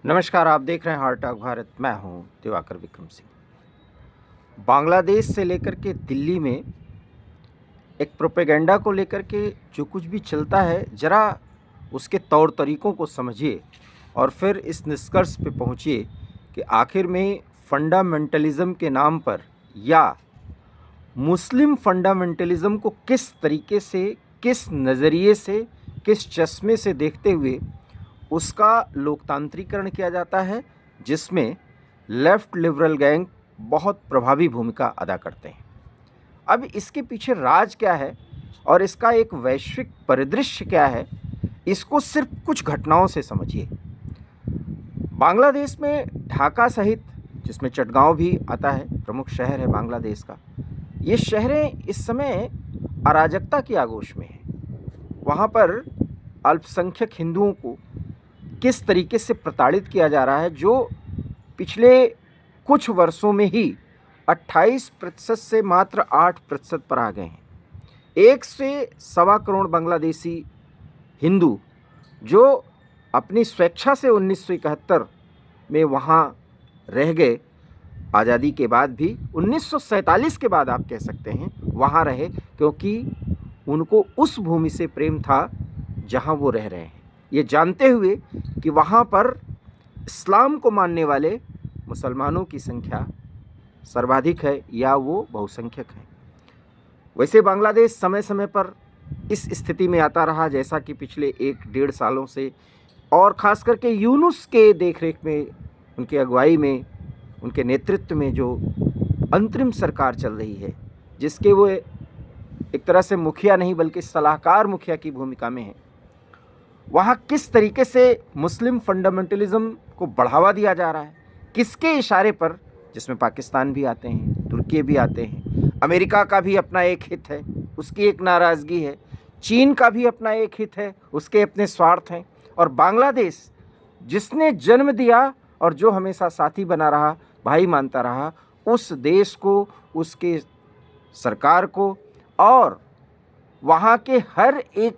नमस्कार, आप देख रहे हैं हार्ट टॉक भारत। मैं हूं दिवाकर विक्रम सिंह। बांग्लादेश से लेकर के दिल्ली में एक प्रोपेगेंडा को लेकर के जो कुछ भी चलता है, ज़रा उसके तौर तरीक़ों को समझिए और फिर इस निष्कर्ष पे पहुंचिए कि आखिर में फंडामेंटलिज़म के नाम पर या मुस्लिम फंडामेंटलिज़म को किस तरीके से, किस नज़रिए से, किस चश्मे से देखते हुए उसका लोकतांत्रिकरण किया जाता है, जिसमें लेफ़्ट लिबरल गैंग बहुत प्रभावी भूमिका अदा करते हैं। अब इसके पीछे राज क्या है और इसका एक वैश्विक परिदृश्य क्या है, इसको सिर्फ कुछ घटनाओं से समझिए। बांग्लादेश में ढाका सहित, जिसमें चटगांव भी आता है, प्रमुख शहर है बांग्लादेश का, ये शहरें इस समय अराजकता की आगोश में हैं। वहाँ पर अल्पसंख्यक हिंदुओं को किस तरीके से प्रताड़ित किया जा रहा है, जो पिछले कुछ वर्षों में ही 28% से मात्र 8% पर आ गए हैं। 1 से सवा करोड़ बांग्लादेशी हिंदू जो अपनी स्वेच्छा से 1971 में वहाँ रह गए, आज़ादी के बाद भी 1947 के बाद आप कह सकते हैं वहाँ रहे, क्योंकि उनको उस भूमि से प्रेम था जहाँ वो रह रहे हैं, ये जानते हुए कि वहाँ पर इस्लाम को मानने वाले मुसलमानों की संख्या सर्वाधिक है या वो बहुसंख्यक हैं। वैसे बांग्लादेश समय समय पर इस स्थिति में आता रहा, जैसा कि पिछले 1-1.5 सालों से, और ख़ास करके यूनुस के देखरेख में, उनकी अगुवाई में, उनके नेतृत्व में जो अंतरिम सरकार चल रही है, जिसके वो एक तरह से मुखिया नहीं बल्कि सलाहकार मुखिया की भूमिका में है, वहाँ किस तरीके से मुस्लिम फंडामेंटलिज़म को बढ़ावा दिया जा रहा है, किसके इशारे पर, जिसमें पाकिस्तान भी आते हैं, तुर्की भी आते हैं, अमेरिका का भी अपना एक हित है, उसकी एक नाराज़गी है, चीन का भी अपना एक हित है, उसके अपने स्वार्थ हैं, और बांग्लादेश जिसने जन्म दिया और जो हमेशा साथी बना रहा, भाई मानता रहा, उस देश को, उसके सरकार को और वहाँ के हर एक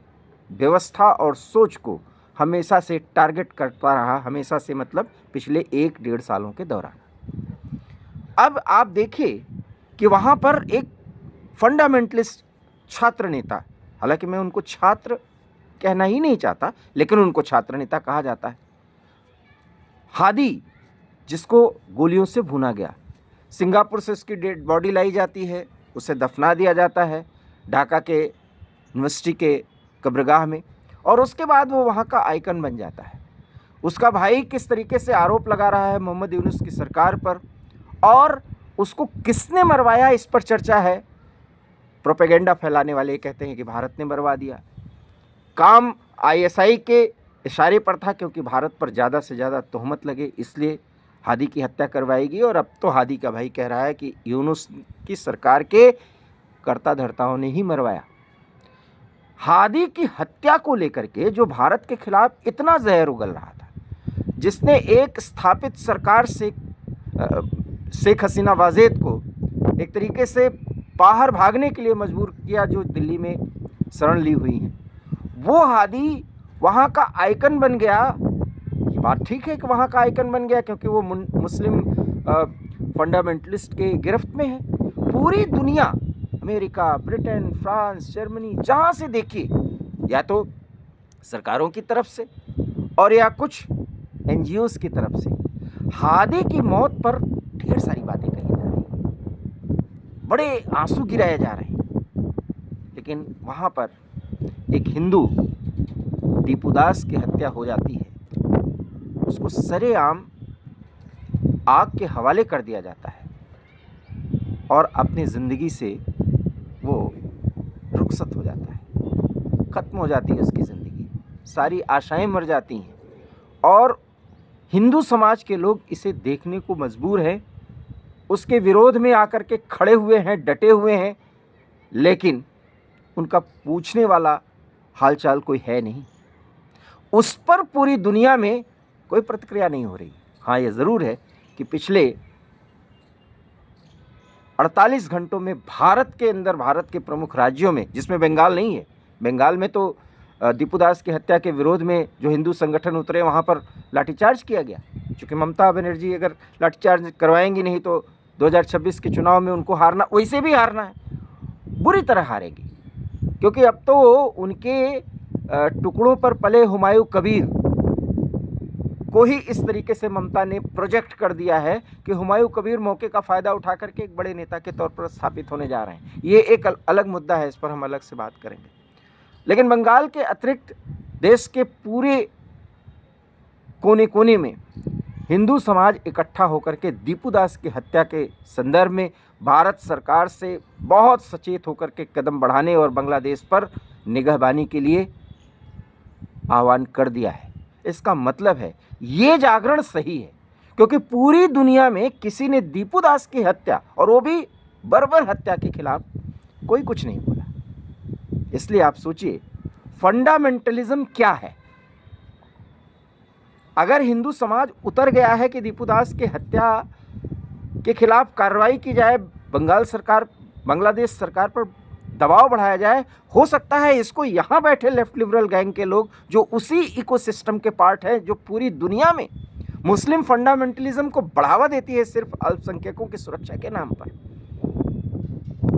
व्यवस्था और सोच को हमेशा से टारगेट करता रहा, हमेशा से मतलब पिछले 1-1.5 सालों के दौरान। अब आप देखिए कि वहाँ पर एक फंडामेंटलिस्ट छात्र नेता, हालांकि मैं उनको छात्र कहना ही नहीं चाहता, लेकिन उनको छात्र नेता कहा जाता है, हादी, जिसको गोलियों से भुना गया, सिंगापुर से उसकी डेड बॉडी लाई जाती है, उसे दफना दिया जाता है ढाका के यूनिवर्सिटी के कब्रगाह में, और उसके बाद वो वहाँ का आइकन बन जाता है। उसका भाई किस तरीके से आरोप लगा रहा है मोहम्मद यूनुस की सरकार पर, और उसको किसने मरवाया इस पर चर्चा है। प्रोपेगेंडा फैलाने वाले कहते हैं कि भारत ने मरवा दिया। काम आईएसआई के इशारे पर था, क्योंकि भारत पर ज़्यादा से ज़्यादा तोहमत लगे, इसलिए हादी की हत्या करवाएगी। और अब तो हादी का भाई कह रहा है कि यूनुस की सरकार के कर्ता धर्ताओं ने ही मरवाया। हादी की हत्या को लेकर के जो भारत के खिलाफ इतना जहर उगल रहा था, जिसने एक स्थापित सरकार से शेख हसीना वाजेद को एक तरीके से बाहर भागने के लिए मजबूर किया, जो दिल्ली में शरण ली हुई हैं, वो हादी वहाँ का आइकन बन गया। ये बात ठीक है कि वहाँ का आइकन बन गया, क्योंकि वो मुस्लिम फंडामेंटलिस्ट के गिरफ्त में है। पूरी दुनिया, अमेरिका, ब्रिटेन, फ्रांस, जर्मनी, जहाँ से देखिए, या तो सरकारों की तरफ से और या कुछ एनजीओज़ की तरफ से, हादी की मौत पर ढेर सारी बातें कही जा रही हैं, बड़े आंसू गिराए जा रहे हैं। लेकिन वहाँ पर एक हिंदू दीपुदास की हत्या हो जाती है, उसको सरेआम आग के हवाले कर दिया जाता है और अपनी ज़िंदगी से वो रुखसत हो जाता है, ख़त्म हो जाती है उसकी ज़िंदगी, सारी आशाएं मर जाती हैं। और हिंदू समाज के लोग इसे देखने को मजबूर हैं, उसके विरोध में आकर के खड़े हुए हैं, डटे हुए हैं, लेकिन उनका पूछने वाला हालचाल कोई है नहीं। उस पर पूरी दुनिया में कोई प्रतिक्रिया नहीं हो रही। हाँ, ये ज़रूर है कि पिछले 48 घंटों में भारत के अंदर, भारत के प्रमुख राज्यों में, जिसमें बंगाल नहीं है, बंगाल में तो दीपू दास की हत्या के विरोध में जो हिंदू संगठन उतरे वहाँ पर लाठीचार्ज किया गया, क्योंकि ममता बनर्जी अगर लाठीचार्ज करवाएंगी नहीं तो 2026 के चुनाव में उनको हारना, वैसे भी हारना है, बुरी तरह हारेगी, क्योंकि अब तो उनके टुकड़ों पर पले हुमायूं कबीर को ही इस तरीके से ममता ने प्रोजेक्ट कर दिया है कि हुमायूं कबीर मौके का फ़ायदा उठा करके एक बड़े नेता के तौर पर स्थापित होने जा रहे हैं। ये एक अलग मुद्दा है, इस पर हम अलग से बात करेंगे। लेकिन बंगाल के अतिरिक्त देश के पूरे कोने कोने में हिंदू समाज इकट्ठा होकर के दीपू दास की हत्या के संदर्भ में भारत सरकार से बहुत सचेत होकर के कदम बढ़ाने और बांग्लादेश पर निगहबानी के लिए आह्वान कर दिया है। इसका मतलब है ये जागरण सही है, क्योंकि पूरी दुनिया में किसी ने दीपू दास की हत्या, और वो भी बर्बर हत्या के खिलाफ कोई कुछ नहीं बोला। इसलिए आप सोचिए फंडामेंटलिज्म क्या है। अगर हिंदू समाज उतर गया है कि दीपू दास की हत्या के खिलाफ कार्रवाई की जाए, बांग्लादेश सरकार पर दबाव बढ़ाया जाए, हो सकता है इसको यहाँ बैठे लेफ्ट लिबरल गैंग के लोग जो उसी इकोसिस्टम के पार्ट है जो पूरी दुनिया में मुस्लिम फंडामेंटलिज्म को बढ़ावा देती है सिर्फ अल्पसंख्यकों की सुरक्षा के नाम पर,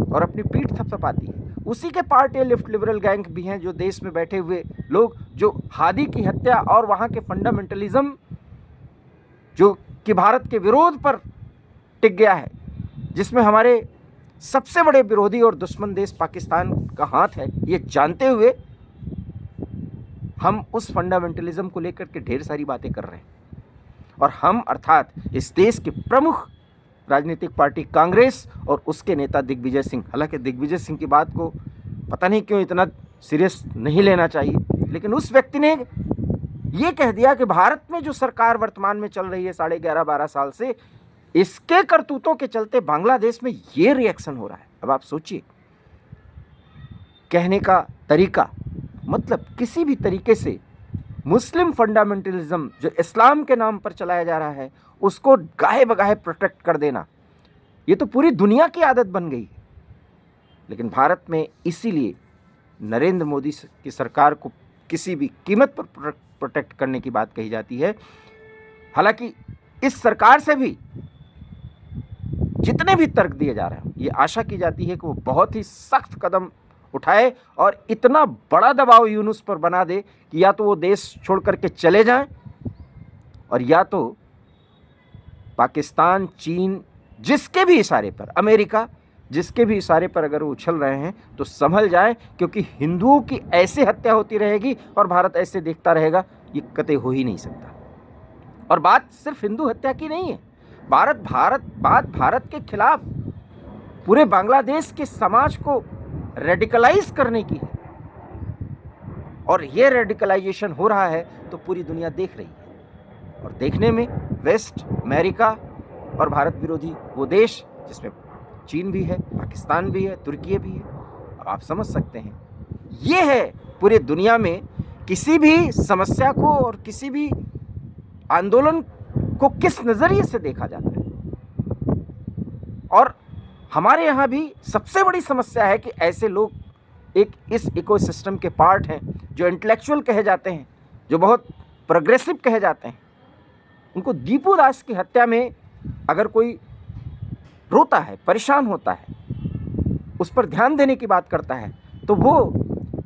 और अपनी पीठ थपथपाती है, उसी के पार्ट ये लेफ्ट लिबरल गैंग भी हैं जो देश में बैठे हुए लोग जो हादी की हत्या और वहाँ के फंडामेंटलिज्म जो कि भारत के विरोध पर टिक गया है, जिसमें हमारे सबसे बड़े विरोधी और दुश्मन देश पाकिस्तान का हाथ है, ये जानते हुए हम उस फंडामेंटलिज्म को लेकर के ढेर सारी बातें कर रहे हैं। और हम अर्थात इस देश की प्रमुख राजनीतिक पार्टी कांग्रेस और उसके नेता दिग्विजय सिंह, हालांकि दिग्विजय सिंह की बात को पता नहीं क्यों इतना सीरियस नहीं लेना चाहिए, लेकिन उस व्यक्ति ने ये कह दिया कि भारत में जो सरकार वर्तमान में चल रही है 11.5-12 साल से, इसके करतूतों के चलते बांग्लादेश में ये रिएक्शन हो रहा है। अब आप सोचिए, कहने का तरीका मतलब किसी भी तरीके से मुस्लिम फंडामेंटलिज्म जो इस्लाम के नाम पर चलाया जा रहा है उसको गाहे बगाहे प्रोटेक्ट कर देना, ये तो पूरी दुनिया की आदत बन गई है। लेकिन भारत में इसीलिए नरेंद्र मोदी की सरकार को किसी भी कीमत पर प्रोटेक्ट करने की बात कही जाती है। हालांकि इस सरकार से भी जितने भी तर्क दिए जा रहे हैं, ये आशा की जाती है कि वो बहुत ही सख्त कदम उठाए और इतना बड़ा दबाव यूनुस पर बना दे कि या तो वो देश छोड़ करके चले जाएं, और या तो पाकिस्तान, चीन, जिसके भी इशारे पर, अमेरिका, जिसके भी इशारे पर अगर वो उछल रहे हैं तो संभल जाए, क्योंकि हिंदुओं की ऐसे हत्या होती रहेगी और भारत ऐसे देखता रहेगा, ये कतई हो ही नहीं सकता। और बात सिर्फ हिंदू हत्या की नहीं है, भारत के खिलाफ पूरे बांग्लादेश के समाज को रेडिकलाइज करने की है, और ये रेडिकलाइजेशन हो रहा है तो पूरी दुनिया देख रही है। और देखने में वेस्ट, अमेरिका और भारत विरोधी वो देश जिसमें चीन भी है, पाकिस्तान भी है, तुर्की भी है, अब आप समझ सकते हैं ये है पूरी दुनिया में किसी भी समस्या को और किसी भी आंदोलन को किस नज़रिए से देखा जाता है। और हमारे यहाँ भी सबसे बड़ी समस्या है कि ऐसे लोग एक इस इकोसिस्टम के पार्ट हैं जो इंटेलेक्चुअल कहे जाते हैं, जो बहुत प्रोग्रेसिव कहे जाते हैं, उनको दीपू दास की हत्या में अगर कोई रोता है, परेशान होता है, उस पर ध्यान देने की बात करता है तो वो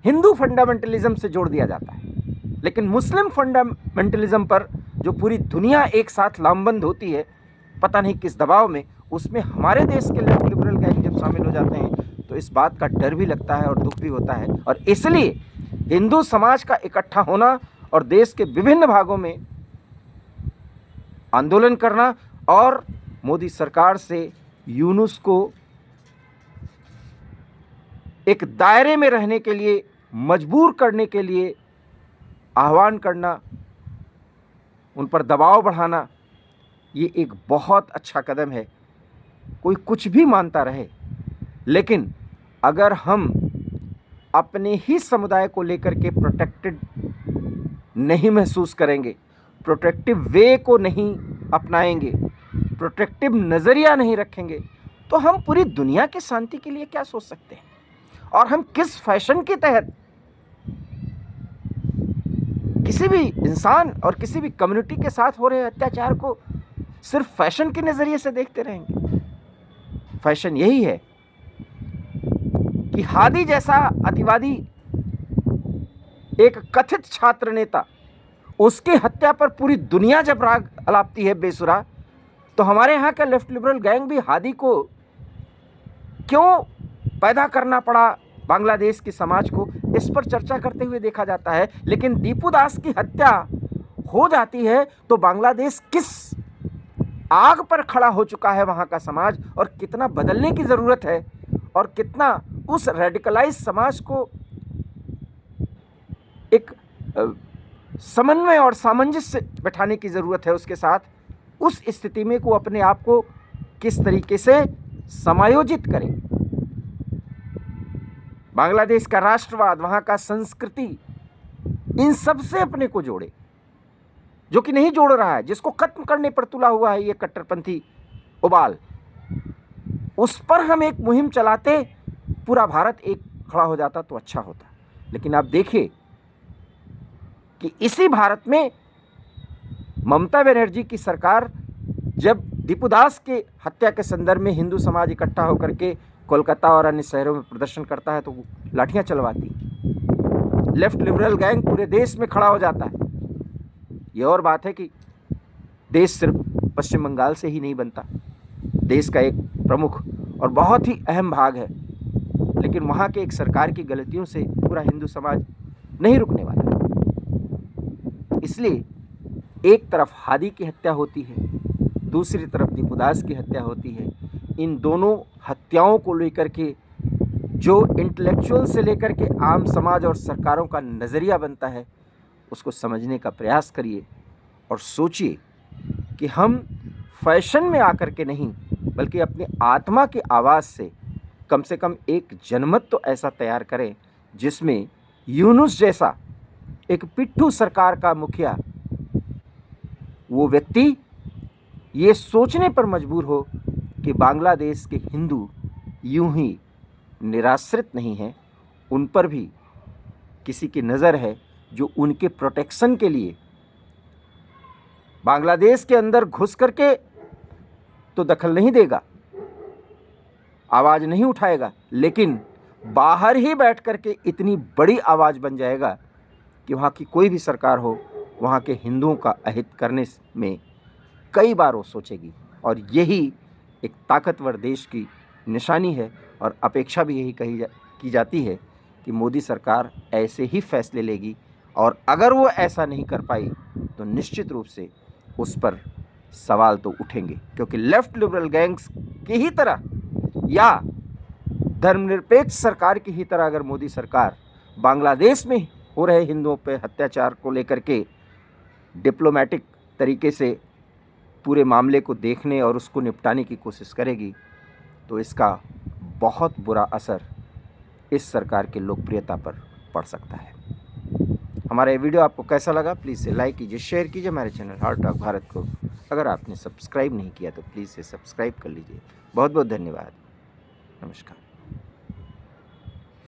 हिंदू फंडामेंटलिज्म से जोड़ दिया जाता है। लेकिन मुस्लिम फंडामेंटलिज्म पर जो पूरी दुनिया एक साथ लामबंद होती है, पता नहीं किस दबाव में, उसमें हमारे देश के लेफ्ट लिबरल गैंग जब शामिल हो जाते हैं तो इस बात का डर भी लगता है और दुख भी होता है। और इसलिए हिंदू समाज का इकट्ठा होना और देश के विभिन्न भागों में आंदोलन करना और मोदी सरकार से यूनुस को एक दायरे में रहने के लिए मजबूर करने के लिए आह्वान करना, उन पर दबाव बढ़ाना, ये एक बहुत अच्छा कदम है। कोई कुछ भी मानता रहे, लेकिन अगर हम अपने ही समुदाय को लेकर के प्रोटेक्टेड नहीं महसूस करेंगे, प्रोटेक्टिव वे को नहीं अपनाएंगे, प्रोटेक्टिव नज़रिया नहीं रखेंगे, तो हम पूरी दुनिया की शांति के लिए क्या सोच सकते हैं। और हम किस फैशन के तहत किसी भी इंसान और किसी भी कम्युनिटी के साथ हो रहे अत्याचार को सिर्फ फैशन के नज़रिए से देखते रहेंगे? फैशन यही है कि हादी जैसा अतिवादी, एक कथित छात्र नेता, उसकी हत्या पर पूरी दुनिया जब राग अलापती है बेसुरा, तो हमारे यहाँ का लेफ्ट लिबरल गैंग भी हादी को क्यों पैदा करना पड़ा बांग्लादेश के समाज को, इस पर चर्चा करते हुए देखा जाता है। लेकिन दीपू दास की हत्या हो जाती है तो बांग्लादेश किस आग पर खड़ा हो चुका है वहाँ का समाज, और कितना बदलने की ज़रूरत है, और कितना उस रेडिकलाइज समाज को एक समन्वय और सामंजस्य बैठाने की ज़रूरत है उसके साथ। उस स्थिति में को अपने आप को किस तरीके से समायोजित करें। बांग्लादेश का राष्ट्रवाद, वहाँ का संस्कृति, इन सब से अपने को जोड़े, जो कि नहीं जोड़ रहा है, जिसको खत्म करने पर तुला हुआ है ये कट्टरपंथी उबाल, उस पर हम एक मुहिम चलाते, पूरा भारत एक खड़ा हो जाता तो अच्छा होता। लेकिन आप देखिए कि इसी भारत में ममता बनर्जी की सरकार जब दीपू दास के हत्या के संदर्भ में हिंदू समाज इकट्ठा होकर के कोलकाता और अन्य शहरों में प्रदर्शन करता है तो लाठियां चलवाती, लेफ्ट लिबरल गैंग पूरे देश में खड़ा हो जाता है। ये और बात है कि देश सिर्फ पश्चिम बंगाल से ही नहीं बनता, देश का एक प्रमुख और बहुत ही अहम भाग है, लेकिन वहाँ के एक सरकार की गलतियों से पूरा हिंदू समाज नहीं रुकने वाला। इसलिए एक तरफ हादी की हत्या होती है, दूसरी तरफ दीपू दास की हत्या होती है। इन दोनों हत्याओं को लेकर के जो इंटेलेक्चुअल से लेकर के आम समाज और सरकारों का नज़रिया बनता है, उसको समझने का प्रयास करिए और सोचिए कि हम फैशन में आकर के नहीं, बल्कि अपनी आत्मा की आवाज़ से कम एक जनमत तो ऐसा तैयार करें जिसमें यूनुस जैसा एक पिट्ठू सरकार का मुखिया, वो व्यक्ति ये सोचने पर मजबूर हो कि बांग्लादेश के हिंदू यूं ही निराश्रित नहीं हैं, उन पर भी किसी की नज़र है जो उनके प्रोटेक्शन के लिए बांग्लादेश के अंदर घुस करके तो दखल नहीं देगा, आवाज़ नहीं उठाएगा, लेकिन बाहर ही बैठ करके इतनी बड़ी आवाज़ बन जाएगा कि वहाँ की कोई भी सरकार हो, वहाँ के हिंदुओं का अहित करने में कई बार वो सोचेगी। और यही एक ताकतवर देश की निशानी है, और अपेक्षा भी यही की जाती है कि मोदी सरकार ऐसे ही फैसले लेगी, और अगर वो ऐसा नहीं कर पाई तो निश्चित रूप से उस पर सवाल तो उठेंगे, क्योंकि लेफ्ट लिबरल गैंग्स की ही तरह या धर्मनिरपेक्ष सरकार की ही तरह अगर मोदी सरकार बांग्लादेश में हो रहे हिंदुओं पर अत्याचार को लेकर के डिप्लोमेटिक तरीके से पूरे मामले को देखने और उसको निपटाने की कोशिश करेगी, तो इसका बहुत बुरा असर इस सरकार की लोकप्रियता पर पड़ सकता है। हमारा ये वीडियो आपको कैसा लगा, प्लीज़ से लाइक कीजिए, शेयर कीजिए हमारे चैनल हार्ट टॉक भारत को। अगर आपने सब्सक्राइब नहीं किया तो प्लीज़ से सब्सक्राइब कर लीजिए। बहुत बहुत धन्यवाद। नमस्कार।